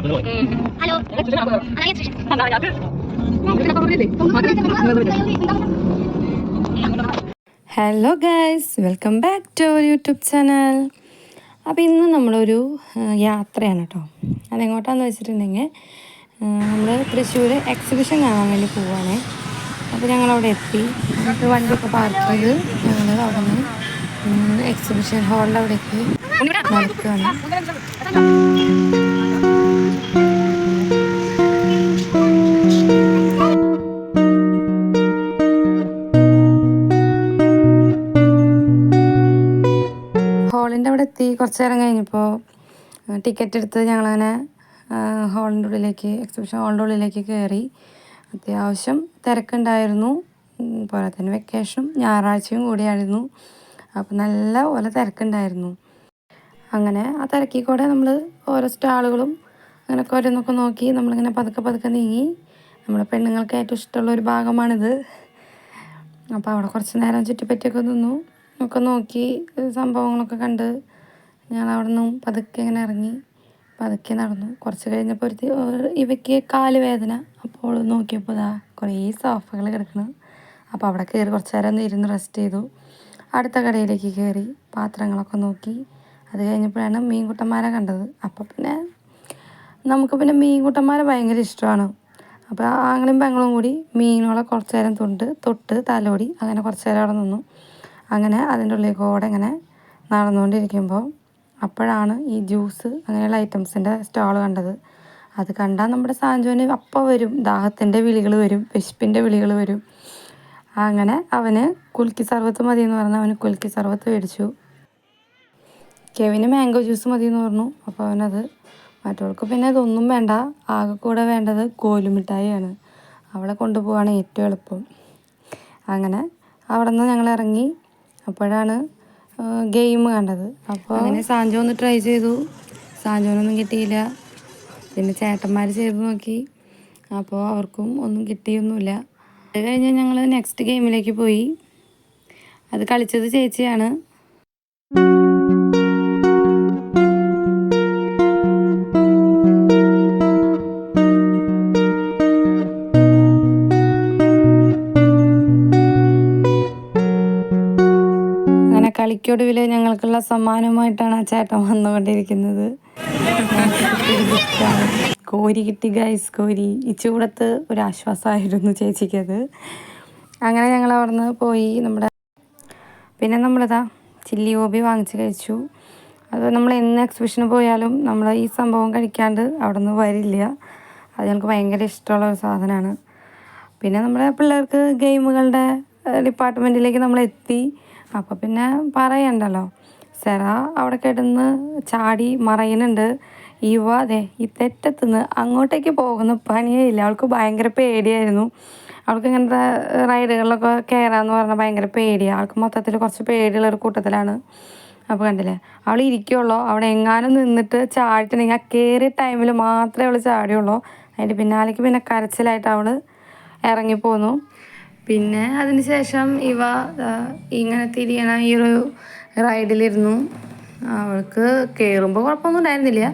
Hello guys, welcome back to our YouTube channel. അപ്പോൾ ഇന്ന് നമ്മളൊരു യാത്രയാണ് കേട്ടോ. അതെങ്ങോട്ടാന്ന് വെച്ചിട്ടുണ്ടെങ്കിൽ നമ്മൾ തൃശ്ശൂർ എക്സിബിഷൻ കാണാൻ വേണ്ടി പോവുകയാണ്. അപ്പോൾ ഞങ്ങളവിടെ എത്തി. എന്നിട്ട് വണ്ടിയൊക്കെ പാർക്ക് ചെയ്ത് ഞങ്ങൾ അവിടെ നിന്ന് എക്സിബിഷൻ ഹാളിൻ്റെ അവിടേക്ക് നടക്കുകയാണ്. ഹാളിൻ്റെ അവിടെ എത്തി കുറച്ച് നേരം കഴിഞ്ഞപ്പോൾ ടിക്കറ്റ് എടുത്ത് ഞങ്ങളങ്ങനെ ഹാളിൻ്റെ ഉള്ളിലേക്ക്, എക്സിബിഷൻ ഹാളിൻ്റെ ഉള്ളിലേക്ക് കയറി. അത്യാവശ്യം തിരക്കുണ്ടായിരുന്നു. പോരാത്തതിന് വെക്കേഷനും ഞായറാഴ്ചയും കൂടിയായിരുന്നു. അപ്പോൾ നല്ല പോലെ തിരക്കുണ്ടായിരുന്നു. അങ്ങനെ ആ തിരക്കിൽ കൂടെ നമ്മൾ ഓരോ സ്റ്റാളുകളും അങ്ങനെയൊക്കെ ഓരോന്നൊക്കെ നോക്കി നമ്മളിങ്ങനെ പതുക്കെ നീങ്ങി. നമ്മുടെ പെണ്ണുങ്ങൾക്ക് ഏറ്റവും ഇഷ്ടമുള്ള ഒരു ഭാഗമാണിത്. അപ്പോൾ അവിടെ കുറച്ച് നേരം ചുറ്റിപ്പറ്റിയൊക്കെ നിന്നു, ഒക്കെ നോക്കി സംഭവങ്ങളൊക്കെ കണ്ട് ഞങ്ങൾ അവിടെ നിന്നും പതുക്കെ ഇങ്ങനെ ഇറങ്ങി പതുക്കെ നടന്നു. കുറച്ച് കഴിഞ്ഞപ്പോൾ ഇവയ്ക്ക് കാല് വേദന. അപ്പോൾ നോക്കിയപ്പോൾ ഇതാ കുറേ സോഫകൾ കിടക്കണം. അപ്പോൾ അവിടെ കയറി കുറച്ച് നേരം ഒന്ന് ഇരുന്ന് റെസ്റ്റ് ചെയ്തു. അടുത്ത കടയിലേക്ക് കയറി പാത്രങ്ങളൊക്കെ നോക്കി. അത് കഴിഞ്ഞപ്പോഴാണ് മീൻകുട്ടന്മാരെ കണ്ടത്. അപ്പോൾ പിന്നെ നമുക്ക് പിന്നെ മീൻകുട്ടന്മാരെ ഭയങ്കര ഇഷ്ടമാണ്. അപ്പോൾ ആങ്ങളും പെങ്ങളും കൂടി മീനുകളെ കുറച്ച് നേരം തൊട്ട് തലോടി അങ്ങനെ കുറച്ച് നേരം അവിടെ നിന്നു. അങ്ങനെ അതിൻ്റെ ഉള്ളിൽ കൂടെ ഇങ്ങനെ നടന്നുകൊണ്ടിരിക്കുമ്പോൾ അപ്പോഴാണ് ഈ ജ്യൂസ് അങ്ങനെയുള്ള ഐറ്റംസിൻ്റെ സ്റ്റാൾ കണ്ടത്. അത് കണ്ടാൽ നമ്മുടെ സാഞ്ചോന് അപ്പം വരും, ദാഹത്തിൻ്റെ വിളികൾ വരും, വിശപ്പിൻ്റെ വിളികൾ വരും. അങ്ങനെ അവന് കുൽക്കി സർബത്ത് മതി എന്ന് പറഞ്ഞാൽ അവന് കുൽക്കി സർബത്ത് മേടിച്ചു. കെവിന് മാംഗോ ജ്യൂസ് മതി എന്ന് പറഞ്ഞു. അപ്പോൾ അവനത്, മറ്റവൾക്ക് പിന്നെ ഇതൊന്നും വേണ്ട, ആകെ കൂടെ വേണ്ടത് കോലുമിഠായിയാണ്. അവളെ കൊണ്ടുപോവാണ് ഏറ്റവും എളുപ്പം. അങ്ങനെ അവിടെ നിന്ന് ഞങ്ങൾ ഇറങ്ങി. അപ്പോഴാണ് ഗെയിം കണ്ടത്. അപ്പോൾ അങ്ങനെ സാഞ്ചോ ഒന്ന് ട്രൈ ചെയ്തു. സാഞ്ചോനൊന്നും കിട്ടിയില്ല. പിന്നെ ചേട്ടന്മാർ ചെയ്ത് നോക്കി. അപ്പോൾ അവർക്കും ഒന്നും കിട്ടിയൊന്നുമില്ല. അത് കഴിഞ്ഞ് ഞങ്ങൾ നെക്സ്റ്റ് ഗെയിമിലേക്ക് പോയി. അത് കളിച്ചത് ചേച്ചിയാണ്. കളിക്കൊടുവിൽ ഞങ്ങൾക്കുള്ള സമ്മാനമായിട്ടാണ് ആ ചേട്ടൻ വന്നുകൊണ്ടിരിക്കുന്നത്. കോരി കിട്ടി ഗൈസ്, കോരി. ഈ ചൂടത്ത് ഒരാശ്വാസമായിരുന്നു ചേച്ചിക്കത്. അങ്ങനെ ഞങ്ങൾ അവിടെ നിന്ന് പോയി. പിന്നെ നമ്മളിതാ ചില്ലി ഗോബി വാങ്ങിച്ച് കഴിച്ചു. അത് നമ്മൾ എന്ന് എക്സിബിഷന് പോയാലും നമ്മൾ ഈ സംഭവം കഴിക്കാണ്ട് അവിടെ നിന്ന് വരില്ല. അത് ഞങ്ങൾക്ക് ഭയങ്കര ഇഷ്ടമുള്ള ഒരു സാധനമാണ്. പിന്നെ നമ്മുടെ പിള്ളേർക്ക് ഗെയിമുകളുടെ ഡിപ്പാർട്ട്മെൻറ്റിലേക്ക് നമ്മൾ എത്തി. അപ്പോൾ പിന്നെ പറയണ്ടല്ലോ, സെറ അവിടെ കിടന്ന് ചാടി മറയുന്നുണ്ട്. അതെ ഈ തെറ്റത്തുനിന്ന് അങ്ങോട്ടേക്ക് പോകുന്ന പണിയേ ഇല്ല. അവൾക്ക് ഭയങ്കര പേടിയായിരുന്നു. അവൾക്ക് ഇങ്ങനത്തെ റൈഡുകളിലൊക്കെ കയറാമെന്ന് പറഞ്ഞാൽ ഭയങ്കര പേടിയാണ്. അവൾക്ക് മൊത്തത്തിൽ കുറച്ച് പേടിയുള്ളൊരു കൂട്ടത്തിലാണ്. അപ്പോൾ കണ്ടില്ലേ, അവൾ ഇരിക്കുള്ളൂ. അവിടെ എങ്ങാനും നിന്നിട്ട് ചാടിയിട്ടുണ്ടെങ്കിൽ ആ കയറിയ ടൈമിൽ മാത്രമേ അവൾ ചാടിയുള്ളൂ. അതിൻ്റെ പിന്നാലേക്ക് പിന്നെ കരച്ചിലായിട്ട് അവൾ ഇറങ്ങിപ്പോന്നു. പിന്നെ അതിന് ശേഷം ഇങ്ങനെ തിരിയണ ഈ ഒരു റൈഡിലിരുന്നു. അവൾക്ക് കയറുമ്പോൾ കുഴപ്പമൊന്നും ഉണ്ടായിരുന്നില്ല.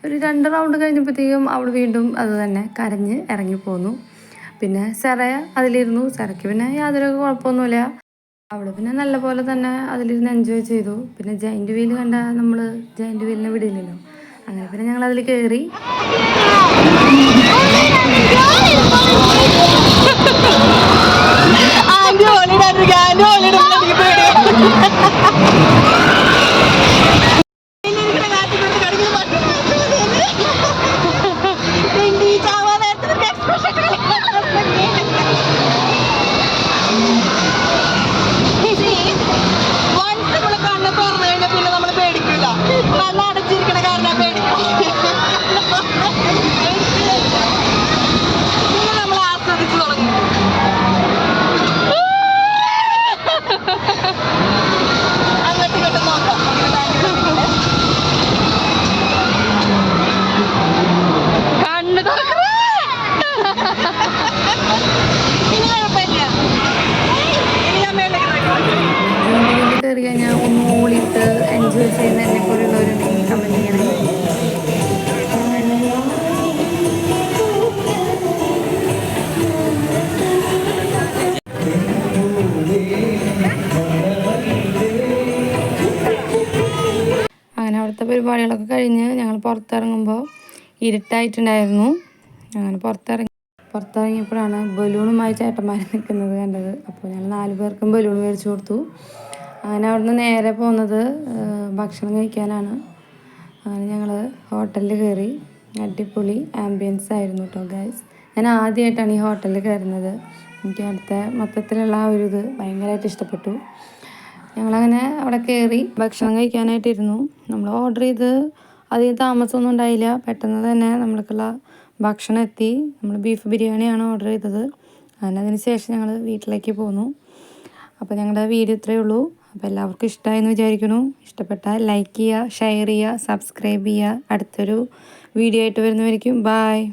ഒരു 2 റൗണ്ട് കഴിഞ്ഞപ്പോഴത്തേക്കും അവൾ വീണ്ടും അത് തന്നെ കരഞ്ഞ് ഇറങ്ങിപ്പോന്നു. പിന്നെ സെറ അതിലിരുന്നു. സെറയ്ക്ക് പിന്നെ യാതൊരു കുഴപ്പമൊന്നുമില്ല. അവൾ പിന്നെ നല്ല പോലെ തന്നെ അതിലിരുന്ന് എൻജോയ് ചെയ്തു. പിന്നെ ജയിൻറ്റ് വീൽ കണ്ടാൽ നമ്മൾ ജയിൻറ്റ് വീലിനെ വിടില്ലല്ലോ. അങ്ങനെ പിന്നെ ഞങ്ങൾ അതിൽ കയറി. അങ്ങോട്ട് പുറത്തിറങ്ങുമ്പോൾ ഇരുട്ടായിട്ടുണ്ടായിരുന്നു. അങ്ങനെ പുറത്തിറങ്ങിയപ്പോഴാണ് ബലൂണുമായി ചേട്ടന്മാർ നിൽക്കുന്നത് കണ്ടത്. അപ്പോൾ ഞങ്ങൾ 4 പേർക്കും ബലൂൺ മേടിച്ചു കൊടുത്തു. അങ്ങനെ അവിടുന്ന് നേരെ പോകുന്നത് ഭക്ഷണം കഴിക്കാനാണ്. അങ്ങനെ ഞങ്ങൾ ഹോട്ടലിൽ കയറി. അടിപൊളി ആംബിയൻസ് ആയിരുന്നു കേട്ടോ ഗൈസ്. ഞാൻ ആദ്യമായിട്ടാണ് ഈ ഹോട്ടലിൽ കയറുന്നത്. എനിക്ക് അവിടുത്തെ മൊത്തത്തിലുള്ള ആ ഒരു ഇത് ഭയങ്കരമായിട്ട് ഇഷ്ടപ്പെട്ടു. ഞങ്ങളങ്ങനെ അവിടെ കയറി ഭക്ഷണം കഴിക്കാനായിട്ടിരുന്നു. നമ്മൾ ഓർഡർ ചെയ്ത് അധികം താമസമൊന്നും ഉണ്ടായില്ല. പെട്ടെന്ന് തന്നെ നമ്മൾക്കുള്ള ഭക്ഷണം എത്തി. നമ്മൾ ബീഫ് ബിരിയാണിയാണ് ഓർഡർ ചെയ്തത്. അങ്ങനെ അതിന് ശേഷം ഞങ്ങൾ വീട്ടിലേക്ക് പോന്നു. അപ്പോൾ ഞങ്ങളുടെ വീഡിയോ ഇത്രയേ ഉള്ളൂ. അപ്പോൾ എല്ലാവർക്കും ഇഷ്ടമായെന്ന് വിചാരിക്കുന്നു. ഇഷ്ടപ്പെട്ടാൽ ലൈക്ക് ചെയ്യുക, ഷെയർ ചെയ്യുക, സബ്സ്ക്രൈബ് ചെയ്യുക. അടുത്തൊരു വീഡിയോ ആയിട്ട് വരുന്നവരിക്കും. ബായ്.